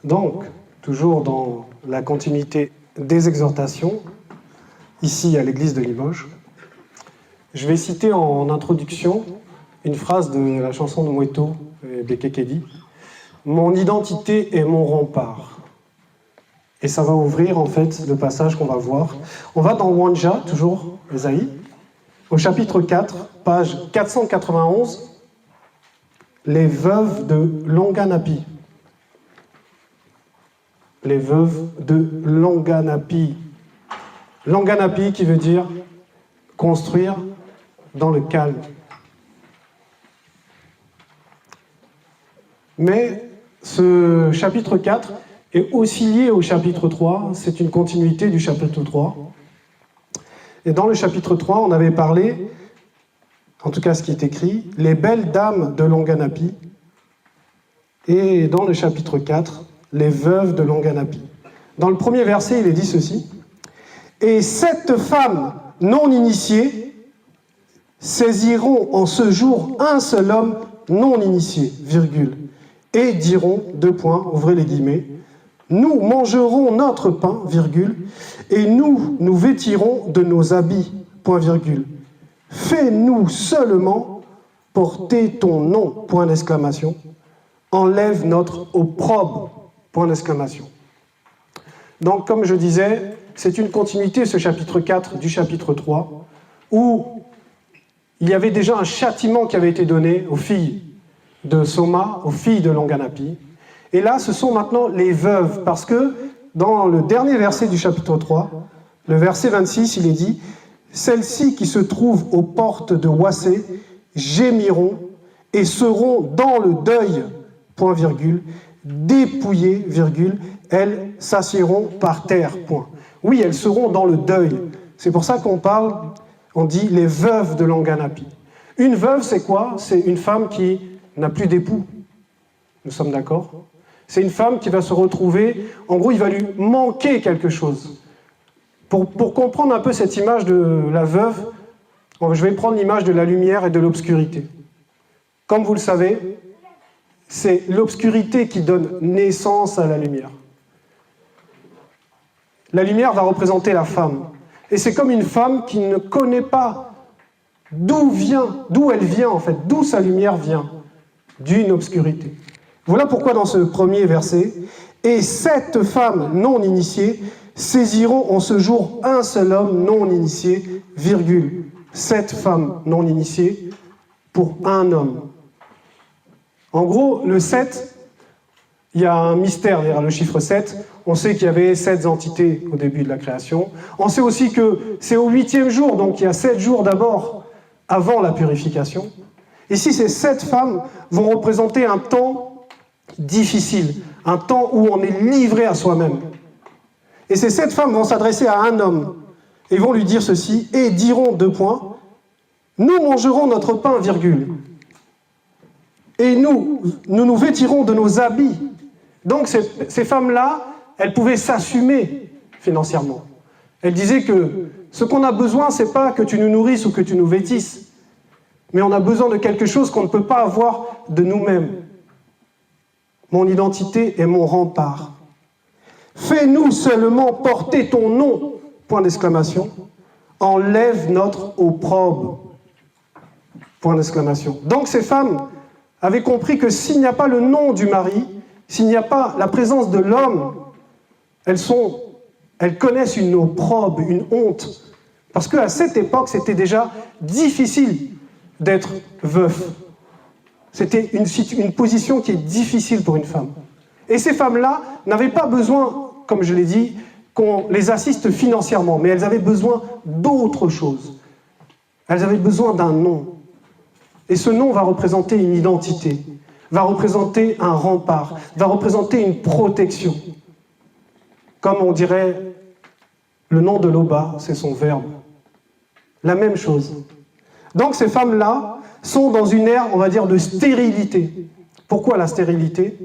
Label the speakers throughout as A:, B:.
A: Donc, toujours dans la continuité des exhortations, ici à l'église de Limoges, je vais citer en introduction une phrase de la chanson de Mouetto et Bekekedi. « Mon identité est mon rempart ». Et ça va ouvrir en fait le passage qu'on va voir. On va dans Wanja, toujours, Esaïe, au chapitre 4, page 491, les veuves de Longanapi. Les veuves de Longanapi. Longanapi qui veut dire construire dans le calme. Mais ce chapitre 4 est aussi lié au chapitre 3, c'est une continuité du chapitre 3. Et dans le chapitre 3, on avait parlé, en tout cas ce qui est écrit, les belles dames de Longanapi, et dans le chapitre 4, les veuves de Longanapi. Dans le premier verset, il est dit ceci, « Et 7 femmes non initiées saisiront en ce jour un seul homme non initié, virgule, et diront, 2 points, ouvrez les guillemets, nous mangerons notre pain, virgule, et nous nous vêtirons de nos habits, point virgule. Fais-nous seulement porter ton nom, point d'exclamation. Enlève notre opprobre, point d'exclamation. Donc, comme je disais, c'est une continuité, ce chapitre 4 du chapitre 3, où il y avait déjà un châtiment qui avait été donné aux filles de Soma, aux filles de Longanapi. Et là, ce sont maintenant les veuves, parce que dans le dernier verset du chapitre 3, le verset 26, il est dit « Celles-ci qui se trouvent aux portes de Wassé gémiront et seront dans le deuil, point virgule, dépouillées, virgule, elles s'assiéront par terre, point. » Oui, elles seront dans le deuil. C'est pour ça qu'on parle, on dit les veuves de Longanapi. Une veuve, c'est quoi? C'est une femme qui n'a plus d'époux. Nous sommes d'accord? C'est une femme qui va se retrouver, en gros, il va lui manquer quelque chose. Pour comprendre un peu cette image de la veuve, je vais prendre l'image de la lumière et de l'obscurité. Comme vous le savez, c'est l'obscurité qui donne naissance à la lumière. La lumière va représenter la femme. Et c'est comme une femme qui ne connaît pas d'où elle vient en fait, d'où sa lumière vient, d'une obscurité. Voilà pourquoi dans ce premier verset, « Et 7 femmes non initiées saisiront en ce jour un seul homme non initié, virgule, 7 femmes non initiées pour un homme. » En gros, le 7, il y a un mystère derrière le chiffre 7. On sait qu'il y avait 7 entités au début de la création. On sait aussi que c'est au 8e jour, donc il y a 7 jours d'abord avant la purification. Ici, ces 7 femmes vont représenter un temps difficile, un temps où on est livré à soi-même. Et ces 7 femmes vont s'adresser à un homme et vont lui dire ceci, et diront 2 points, nous mangerons notre pain, virgule, et nous nous vêtirons de nos habits. Donc ces femmes-là, elles pouvaient s'assumer financièrement. Elles disaient que ce qu'on a besoin, c'est pas que tu nous nourrisses ou que tu nous vêtisses, mais on a besoin de quelque chose qu'on ne peut pas avoir de nous-mêmes. Mon identité est mon rempart. Fais-nous seulement porter ton nom, point d'exclamation. Enlève notre opprobre, point d'exclamation. Donc ces femmes avaient compris que s'il n'y a pas le nom du mari, s'il n'y a pas la présence de l'homme, elles connaissent une opprobre, une honte. Parce qu'à cette époque, c'était déjà difficile d'être veuf. C'était une position qui est difficile pour une femme. Et ces femmes-là n'avaient pas besoin, comme je l'ai dit, qu'on les assiste financièrement, mais elles avaient besoin d'autre chose. Elles avaient besoin d'un nom. Et ce nom va représenter une identité, va représenter un rempart, va représenter une protection. Comme on dirait, le nom de Loba, c'est son verbe. La même chose. Donc ces femmes-là sont dans une ère, on va dire, de stérilité. Pourquoi la stérilité?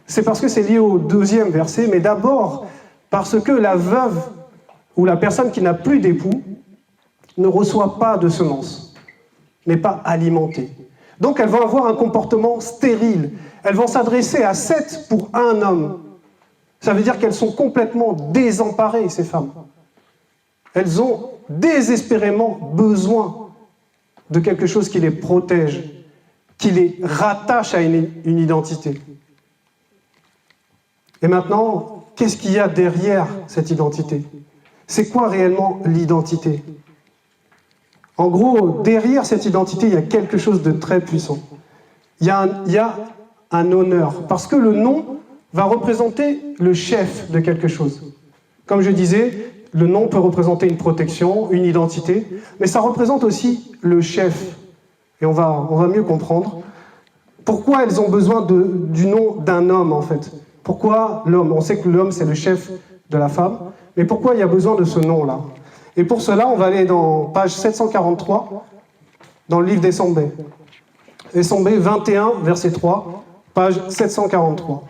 A: C'est parce que c'est lié au 2e verset, mais d'abord parce que la veuve ou la personne qui n'a plus d'époux ne reçoit pas de semences, n'est pas alimentée. Donc elles vont avoir un comportement stérile. Elles vont s'adresser à 7 pour un homme. Ça veut dire qu'elles sont complètement désemparées, ces femmes. Elles ont désespérément besoin de quelque chose qui les protège, qui les rattache à une identité. Et maintenant, qu'est-ce qu'il y a derrière cette identité? C'est quoi réellement l'identité? En gros, derrière cette identité, il y a quelque chose de très puissant. Il y a un honneur, parce que le nom va représenter le chef de quelque chose. Comme je disais, le nom peut représenter une protection, une identité, mais ça représente aussi le chef. Et on va mieux comprendre pourquoi elles ont besoin du nom d'un homme, en fait. Pourquoi l'homme? On sait que l'homme, c'est le chef de la femme, mais pourquoi il y a besoin de ce nom-là? Et pour cela, on va aller dans page 743, dans le livre d'Essombé. Essombé 21, verset 3, page 743.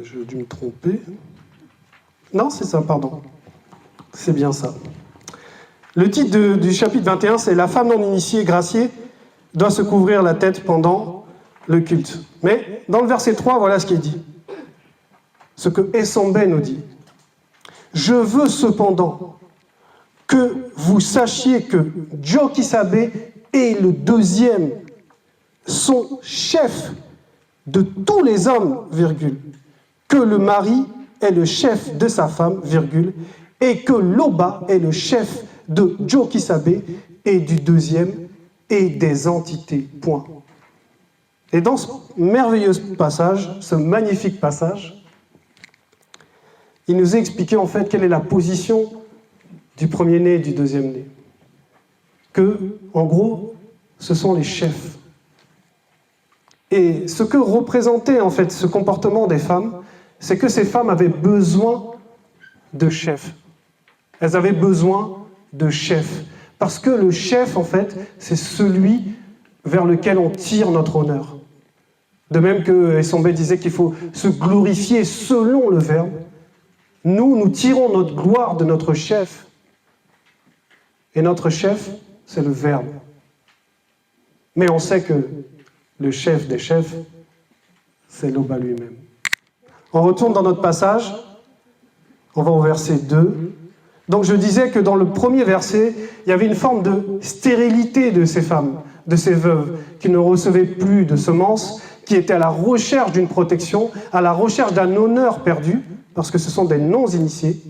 A: J'ai dû me tromper. Non, c'est ça, pardon. C'est bien ça. Le titre du chapitre 21, c'est « La femme non initiée et graciée doit se couvrir la tête pendant le culte ». Mais dans le verset 3, voilà ce qui est dit. Ce que Essombé nous dit. « Je veux cependant que vous sachiez que Jokisabe est le deuxième, son chef de tous les hommes, virgule, que le mari est le chef de sa femme, virgule, et que Loba est le chef de Jokisabe et du deuxième et des entités, point. » Et dans ce merveilleux passage, ce magnifique passage, il nous a expliqué en fait quelle est la position du premier-né et du deuxième-né. Que, en gros, ce sont les chefs. Et ce que représentait en fait ce comportement des femmes, c'est que ces femmes avaient besoin de chefs. Elles avaient besoin de chefs. Parce que le chef, en fait, c'est celui vers lequel on tire notre honneur. De même que Essombé disait qu'il faut se glorifier selon le verbe, nous tirons notre gloire de notre chef. Et notre chef, c'est le verbe. Mais on sait que le chef des chefs, c'est Loba lui-même. On retourne dans notre passage, on va au verset 2. Donc je disais que dans le premier verset, il y avait une forme de stérilité de ces femmes, de ces veuves, qui ne recevaient plus de semences, qui étaient à la recherche d'une protection, à la recherche d'un honneur perdu, parce que ce sont des non-initiés.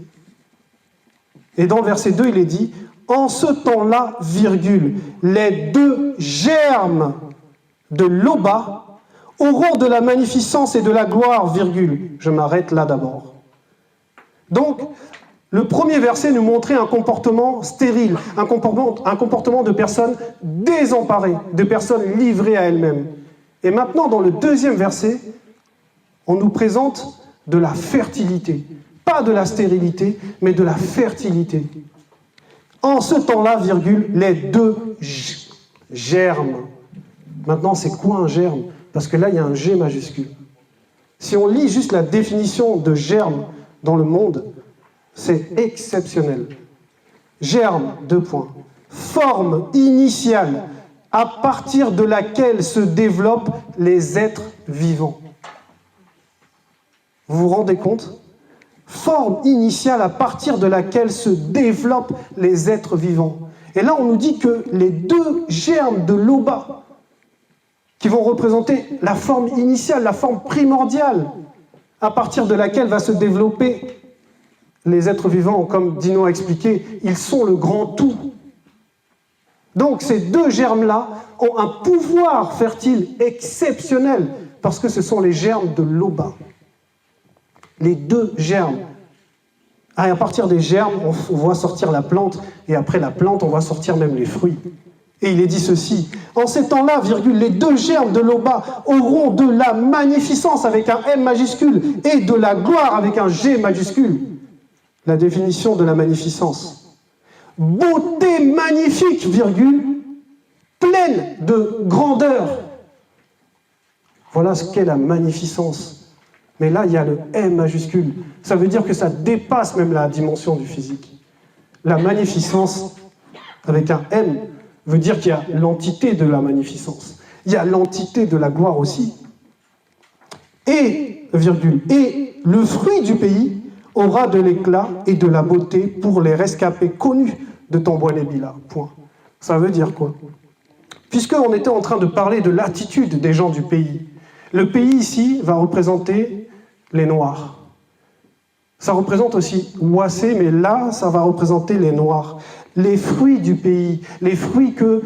A: Et dans le verset 2, il est dit « En ce temps-là, virgule, les deux germes de Loba auront de la magnificence et de la gloire, virgule. » Je m'arrête là d'abord. Donc, le premier verset nous montrait un comportement stérile, un comportement de personnes désemparées, de personnes livrées à elles-mêmes. Et maintenant, dans le deuxième verset, on nous présente de la fertilité. Pas de la stérilité, mais de la fertilité. En ce temps-là, virgule, les deux germes. Maintenant, c'est quoi un germe? Parce que là, il y a un G majuscule. Si on lit juste la définition de germe dans le monde, c'est exceptionnel. Germe, 2 points. Forme initiale à partir de laquelle se développent les êtres vivants. Vous vous rendez compte? Forme initiale à partir de laquelle se développent les êtres vivants. Et là, on nous dit que les deux germes de Loba, qui vont représenter la forme initiale, la forme primordiale, à partir de laquelle va se développer les êtres vivants, comme Dino a expliqué, ils sont le grand tout. Donc ces deux germes-là ont un pouvoir fertile exceptionnel, parce que ce sont les germes de Loba. Les deux germes. À partir des germes, on voit sortir la plante, et après la plante, on voit sortir même les fruits. Et il est dit ceci, en ces temps-là, virgule, les deux germes de Loba auront de la magnificence avec un M majuscule et de la gloire avec un G majuscule. La définition de la magnificence. Beauté magnifique, virgule, pleine de grandeur. Voilà ce qu'est la magnificence. Mais là, il y a le M majuscule. Ça veut dire que ça dépasse même la dimension du physique. La magnificence avec un M, veut dire qu'il y a l'entité de la magnificence. Il y a l'entité de la gloire aussi. Et, virgule, et le fruit du pays aura de l'éclat et de la beauté pour les rescapés connus de ton Bouanébila. Point. Ça veut dire quoi? Puisqu'on était en train de parler de l'attitude des gens du pays, le pays ici va représenter les Noirs. Ça représente aussi Ouassé, mais là, ça va représenter les Noirs. Les fruits du pays, les fruits que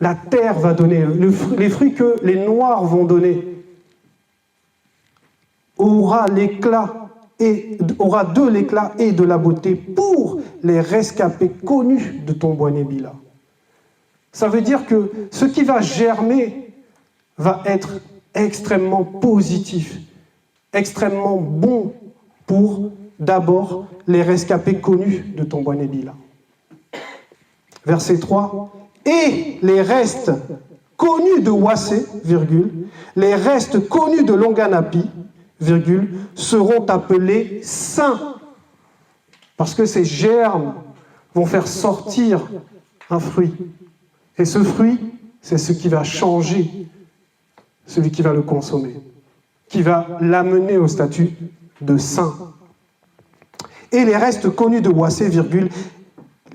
A: la terre va donner, les fruits que les Noirs vont donner, aura de l'éclat et de la beauté pour les rescapés connus de ton Bouanébila. Ça veut dire que ce qui va germer va être extrêmement positif, extrêmement bon pour d'abord les rescapés connus de ton Bouanébila. Verset 3. Et les restes connus de Ouassé, virgule, les restes connus de Longanapi, virgule, seront appelés saints. Parce que ces germes vont faire sortir un fruit. Et ce fruit, c'est ce qui va changer celui qui va le consommer, qui va l'amener au statut de saint. Et les restes connus de Ouassé, virgule,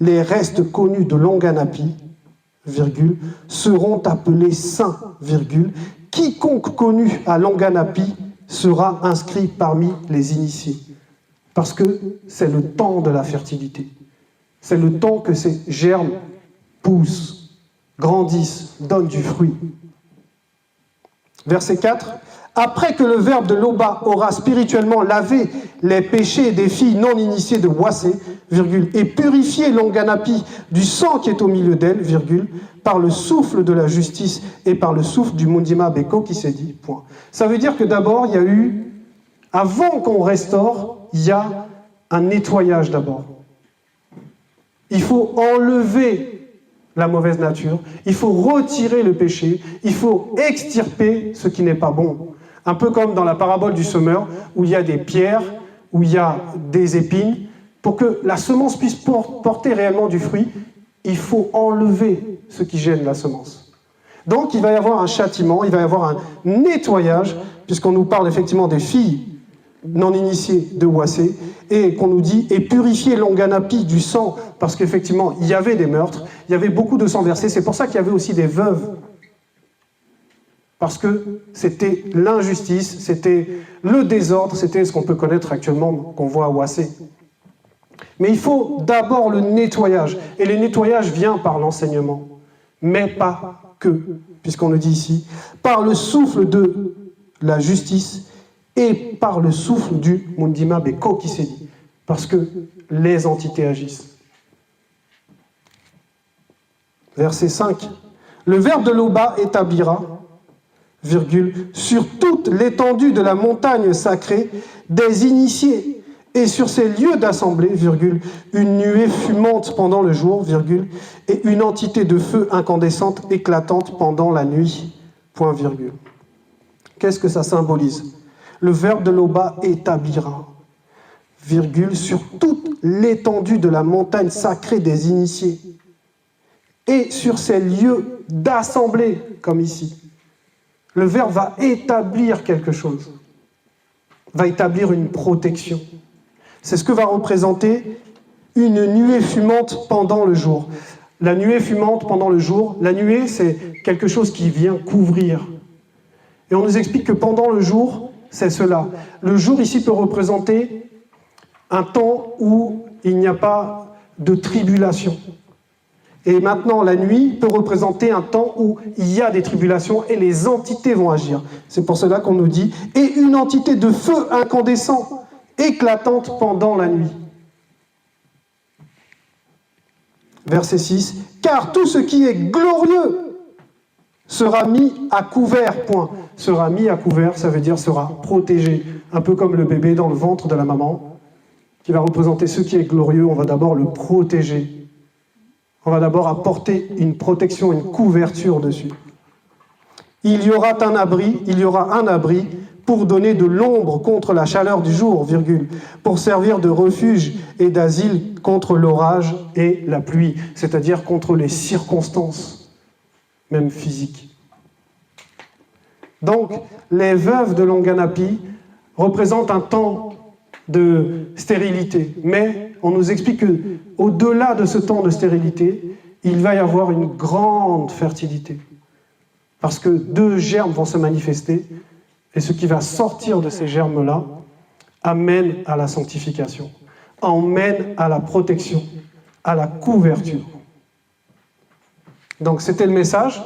A: les restes connus de Longanapi, virgule, seront appelés saints, virgule, quiconque connu à Longanapi sera inscrit parmi les initiés. Parce que c'est le temps de la fertilité. C'est le temps que ces germes poussent, grandissent, donnent du fruit. Verset 4. Après que le verbe de Loba aura spirituellement lavé les péchés des filles non initiées de Ouassé, virgule, et purifié Longanapi du sang qui est au milieu d'elle, virgule, par le souffle de la justice et par le souffle du Mundima Beko qui s'est dit, point. Ça veut dire que d'abord, il y a eu, avant qu'on restaure, il y a un nettoyage d'abord. Il faut enlever la mauvaise nature, il faut retirer le péché, il faut extirper ce qui n'est pas bon. Un peu comme dans la parabole du semeur, où il y a des pierres, où il y a des épines. Pour que la semence puisse porter réellement du fruit, il faut enlever ce qui gêne la semence. Donc il va y avoir un châtiment, il va y avoir un nettoyage, puisqu'on nous parle effectivement des filles non initiées de Ouassé, et qu'on nous dit « et purifier Longanapi du sang », parce qu'effectivement, il y avait des meurtres, il y avait beaucoup de sang versé, c'est pour ça qu'il y avait aussi des veuves. Parce que c'était l'injustice, c'était le désordre, c'était ce qu'on peut connaître actuellement, qu'on voit à Ouassé. Mais il faut d'abord le nettoyage. Et le nettoyage vient par l'enseignement. Mais pas que, puisqu'on le dit ici, par le souffle de la justice et par le souffle du Mundima Beko qui s'est dit. Parce que les entités agissent. Verset 5. Le verbe de Loba établira, virgule, sur toute l'étendue de la montagne sacrée des initiés et sur ces lieux d'assemblée, virgule, une nuée fumante pendant le jour, virgule, et une entité de feu incandescente éclatante pendant la nuit, point virgule. Qu'est-ce que ça symbolise? Le verbe de Loba établira, virgule, sur toute l'étendue de la montagne sacrée des initiés et sur ces lieux d'assemblée, comme ici. Le verbe va établir quelque chose, va établir une protection. C'est ce que va représenter une nuée fumante pendant le jour. La nuée fumante pendant le jour, la nuée, c'est quelque chose qui vient couvrir. Et on nous explique que pendant le jour, c'est cela. Le jour ici peut représenter un temps où il n'y a pas de tribulation. Et maintenant, la nuit peut représenter un temps où il y a des tribulations et les entités vont agir. C'est pour cela qu'on nous dit « et une entité de feu incandescent, éclatante pendant la nuit ». Verset 6. « Car tout ce qui est glorieux sera mis à couvert. » Point. Sera mis à couvert, ça veut dire sera protégé. Un peu comme le bébé dans le ventre de la maman, qui va représenter ce qui est glorieux, on va d'abord le protéger. On va d'abord apporter une protection, une couverture dessus. Il y aura un abri pour donner de l'ombre contre la chaleur du jour, pour servir de refuge et d'asile contre l'orage et la pluie, c'est-à-dire contre les circonstances, même physiques. Donc, les veuves de Longanapi représentent un temps de stérilité, mais on nous explique qu'au-delà de ce temps de stérilité, il va y avoir une grande fertilité. Parce que 2 germes vont se manifester, et ce qui va sortir de ces germes-là amène à la sanctification, emmène à la protection, à la couverture. Donc c'était le message.